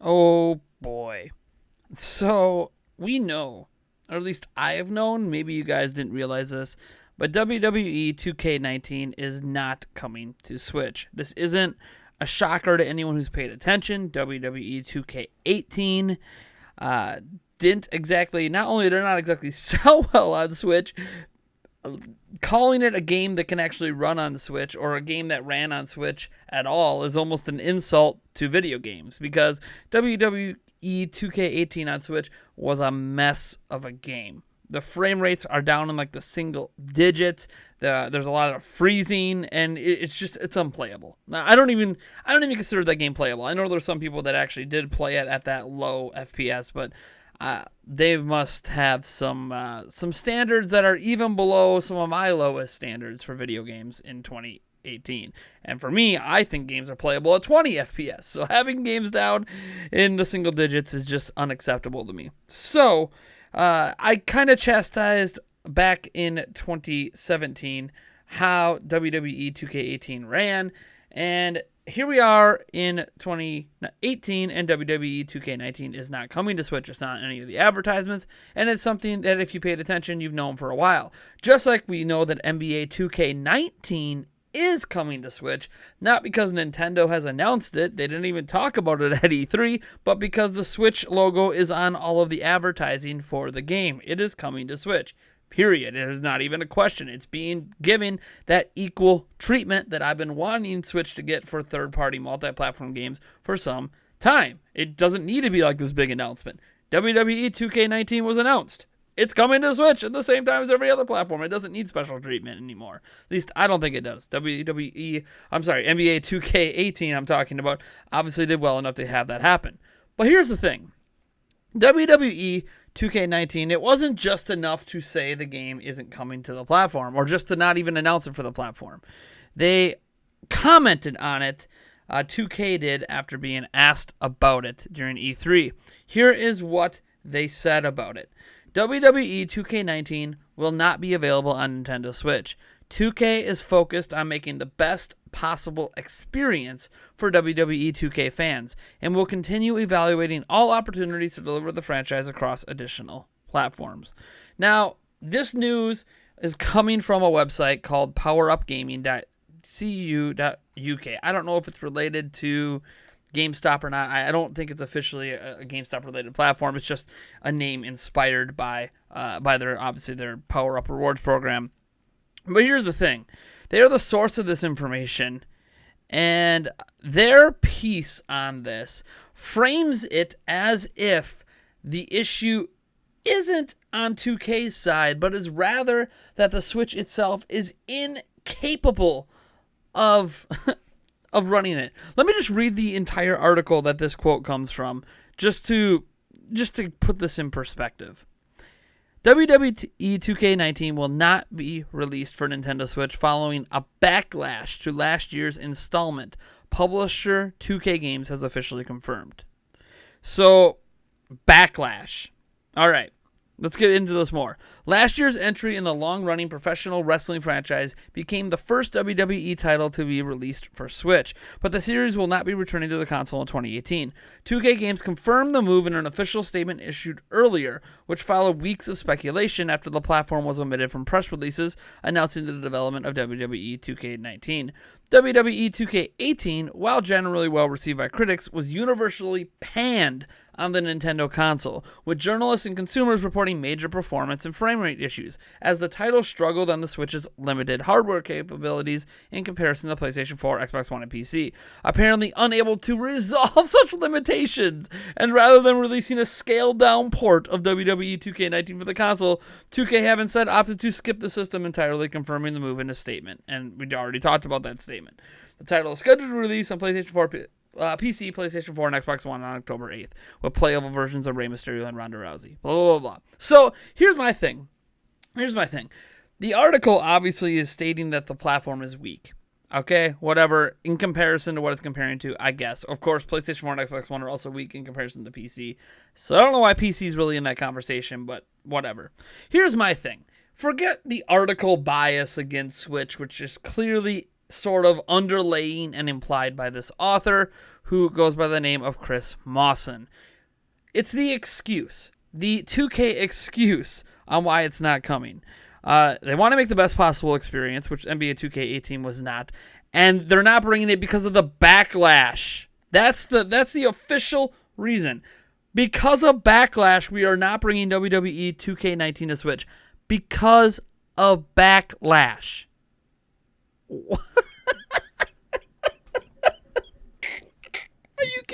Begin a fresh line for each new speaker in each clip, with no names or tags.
Oh boy. So we know, or at least I have known, maybe you guys didn't realize this, but WWE 2K19 is not coming to Switch. This isn't a shocker to anyone who's paid attention. WWE 2K18 didn't exactly, not only did not exactly sell well on Switch, calling it a game that can actually run on Switch or a game that ran on Switch at all is almost an insult to video games, because WWE 2K18 on Switch was a mess of a game. The frame rates are down in like the single digits. There's a lot of freezing, and it's unplayable. Now, I don't even consider that game playable. I know there's some people that actually did play it at that low FPS, but they must have some standards that are even below some of my lowest standards for video games in 2018. And for me, I think games are playable at 20 FPS. So having games down in the single digits is just unacceptable to me. So I kind of chastised back in 2017 how WWE 2K18 ran, and here we are in 2018, and WWE 2K19 is not coming to Switch. It's not in any of the advertisements, and it's something that if you paid attention, you've known for a while. Just like we know that NBA 2K19 is coming to Switch, not because Nintendo has announced it, they didn't even talk about it at E3, but because the Switch logo is on all of the advertising for the game. It is coming to Switch. Period. It is not even a question. It's being given that equal treatment that I've been wanting Switch to get for third-party multi-platform games for some time. It doesn't need to be like this big announcement. WWE 2K19 was announced. It's coming to Switch at the same time as every other platform. It doesn't need special treatment anymore. At least I don't think it does. NBA 2K18 I'm talking about obviously did well enough to have that happen. But here's the thing. WWE 2K19, it wasn't just enough to say the game isn't coming to the platform or just to not even announce it for the platform. They commented on it. 2K did after being asked about it during E3. Here is what they said about it. WWE 2K19 will not be available on Nintendo Switch. 2K is focused on making the best possible experience for WWE 2K fans and will continue evaluating all opportunities to deliver the franchise across additional platforms. Now, this news is coming from a website called powerupgaming.cu.uk. I don't know if it's related to GameStop or not. I don't think it's officially a GameStop related platform. It's just a name inspired by their Power Up Rewards program. But here's the thing. They are the source of this information, and their piece on this frames it as if the issue isn't on 2K's side, but is rather that the Switch itself is incapable of running it. Let me just read the entire article that this quote comes from, just to put this in perspective. WWE 2K19 will not be released for Nintendo Switch following a backlash to last year's installment. Publisher 2K Games has officially confirmed. So, backlash. All right. Let's get into this more. Last year's entry in the long-running professional wrestling franchise became the first WWE title to be released for Switch, but the series will not be returning to the console in 2018. 2K Games confirmed the move in an official statement issued earlier, which followed weeks of speculation after the platform was omitted from press releases announcing the development of WWE 2K19. WWE 2K18, while generally well received by critics, was universally panned on the Nintendo console, with journalists and consumers reporting major performance and frame rate issues, as the title struggled on the Switch's limited hardware capabilities in comparison to PlayStation 4, Xbox One, and PC. Apparently unable to resolve such limitations, and rather than releasing a scaled-down port of WWE 2K19 for the console, 2K, having said, opted to skip the system entirely, confirming the move in a statement. And we already talked about that statement. The title is scheduled to release on PlayStation 4, PC, PlayStation 4, and Xbox One on October 8th, with playable versions of Rey Mysterio and Ronda Rousey. Blah, blah, blah, blah. So, here's my thing. The article obviously is stating that the platform is weak. Okay, whatever, in comparison to what it's comparing to, I guess. Of course, PlayStation 4 and Xbox One are also weak in comparison to PC. So, I don't know why PC is really in that conversation, but whatever. Here's my thing. Forget the article bias against Switch, which is clearly sort of underlaying and implied by this author, who goes by the name of Chris Mawson. It's the excuse, the 2K excuse on why it's not coming. They want to make the best possible experience, which NBA 2K18 was not, and they're not bringing it because of the backlash. That's the official reason. Because of backlash, we are not bringing WWE 2K19 to Switch. Because of backlash.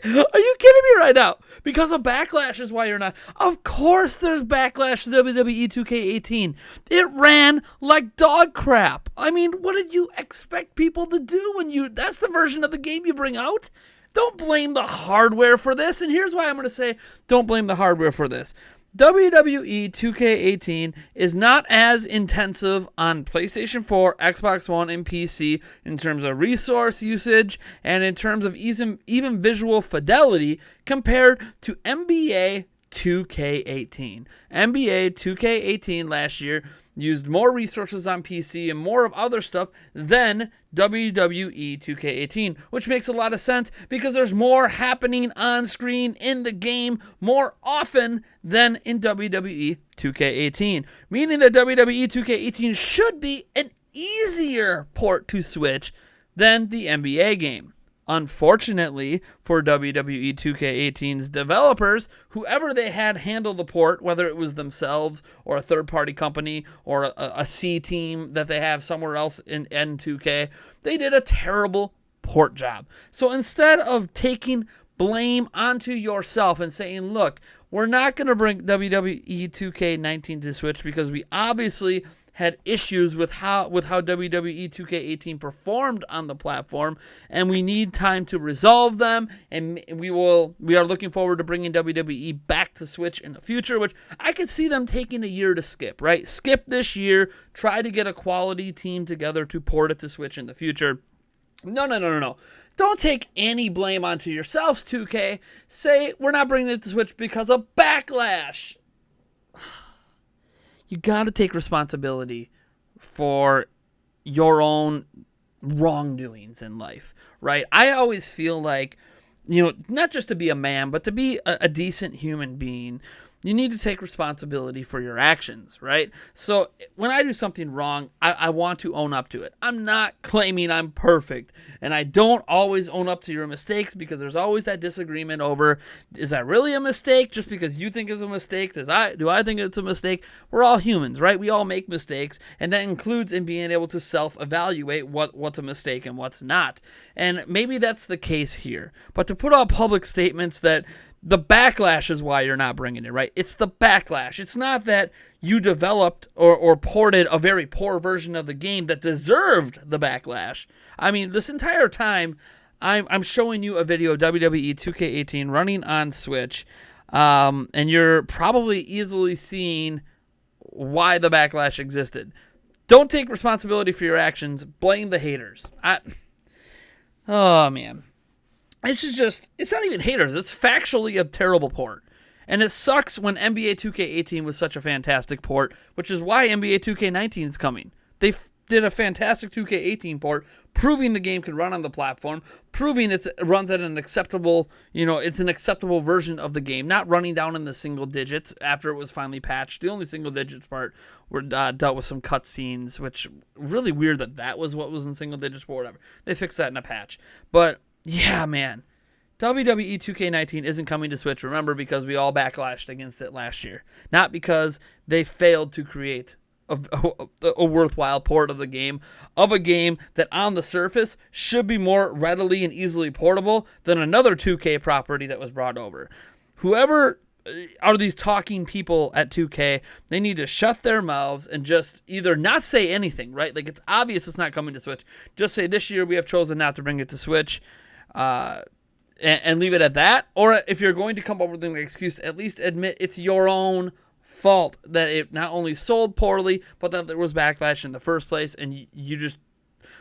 Are you kidding me right now? Because of backlash is why you're not. Of course there's backlash to WWE 2K18. It ran like dog crap. I mean, what did you expect people to do when that's the version of the game you bring out? Don't blame the hardware for this. And here's why I'm going to say don't blame the hardware for this. WWE 2K18 is not as intensive on PlayStation 4, Xbox One, and PC in terms of resource usage and in terms of even visual fidelity compared to NBA 2K18. NBA 2K18 last year used more resources on PC and more of other stuff than WWE 2K18, which makes a lot of sense because there's more happening on screen in the game more often than in WWE 2K18, meaning that WWE 2K18 should be an easier port to Switch than the NBA game. Unfortunately for WWE 2K18's developers, whoever they had handle the port, whether it was themselves or a third-party company or a C team that they have somewhere else in N2K, they did a terrible port job. So instead of taking blame onto yourself and saying, look, we're not going to bring WWE 2K19 to Switch because we obviously had issues with how WWE 2K18 performed on the platform, and we need time to resolve them, and we are looking forward to bringing WWE back to Switch in the future, which I could see them taking a year to skip, right? Skip this year, try to get a quality team together to port it to Switch in the future. No. Don't take any blame onto yourselves, 2K. Say, we're not bringing it to Switch because of backlash. You got to take responsibility for your own wrongdoings in life, right? I always feel like, not just to be a man, but to be a decent human being, you need to take responsibility for your actions, right? So when I do something wrong, I want to own up to it. I'm not claiming I'm perfect, and I don't always own up to your mistakes because there's always that disagreement over, is that really a mistake just because you think it's a mistake? Do I think it's a mistake? We're all humans, right? We all make mistakes, and that includes in being able to self-evaluate what's a mistake and what's not. And maybe that's the case here. But to put out public statements that the backlash is why you're not bringing it, right? It's the backlash. It's not that you developed or ported a very poor version of the game that deserved the backlash. I mean, this entire time, I'm showing you a video of WWE 2K18 running on Switch, and you're probably easily seeing why the backlash existed. Don't take responsibility for your actions. Blame the haters. Oh, man. It's not even haters. It's factually a terrible port. And it sucks when NBA 2K18 was such a fantastic port, which is why NBA 2K19 is coming. They did a fantastic 2K18 port, proving the game could run on the platform, proving it runs at an acceptable, it's an acceptable version of the game, not running down in the single digits after it was finally patched. The only single digits part were dealt with some cutscenes, which really weird that was what was in single digits, but whatever. They fixed that in a patch. But yeah, man. WWE 2K19 isn't coming to Switch, remember, because we all backlashed against it last year. Not because they failed to create a worthwhile port of a game that on the surface should be more readily and easily portable than another 2K property that was brought over. Whoever are these talking people at 2K, they need to shut their mouths and just either not say anything, right? Like, it's obvious it's not coming to Switch. Just say, this year we have chosen not to bring it to Switch. And leave it at that. Or if you're going to come up with an excuse, at least admit it's your own fault that it not only sold poorly, but that there was backlash in the first place, and you just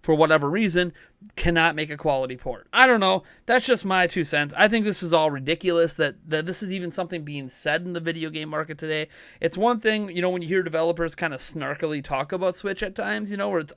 for whatever reason, cannot make a quality port. I don't know. That's just my 2 cents. I think this is all ridiculous that this is even something being said in the video game market today. It's one thing, when you hear developers kind of snarkily talk about Switch at times, where it's,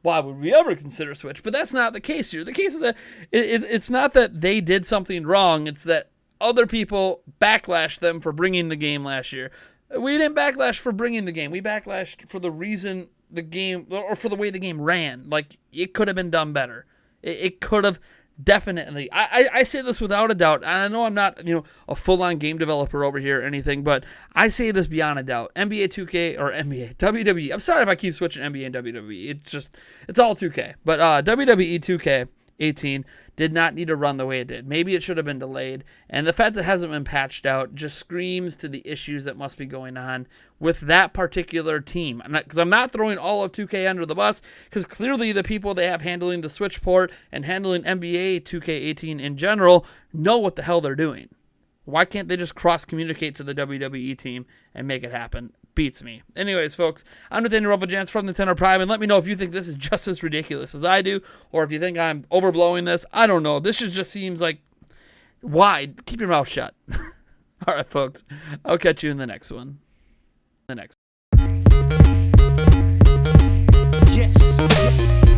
why would we ever consider Switch? But that's not the case here. The case is that it's not that they did something wrong. It's that other people backlashed them for bringing the game last year. We didn't backlash for bringing the game. We backlashed for the reason the game, or for the way the game ran. Like, it could have been done better. It could have definitely. I say this without a doubt. And I know I'm not, a full-on game developer over here or anything, but I say this beyond a doubt. NBA 2K or NBA, WWE. I'm sorry if I keep switching NBA and WWE. It's all 2K. But WWE 2K18 did not need to run the way it did. Maybe it should have been delayed. And the fact that it hasn't been patched out just screams to the issues that must be going on with that particular team. Because I'm not throwing all of 2K under the bus, because clearly the people they have handling the Switch port and handling NBA 2K18 in general know what the hell they're doing. Why can't they just cross-communicate to the WWE team and make it happen? Beats me. Anyways, folks, I'm Nathaniel Rufflejans from Nintendo Prime, and let me know if you think this is just as ridiculous as I do, or if you think I'm overblowing this. I don't know. This just seems like, why? Keep your mouth shut. All right, folks. I'll catch you in the next one. Yes.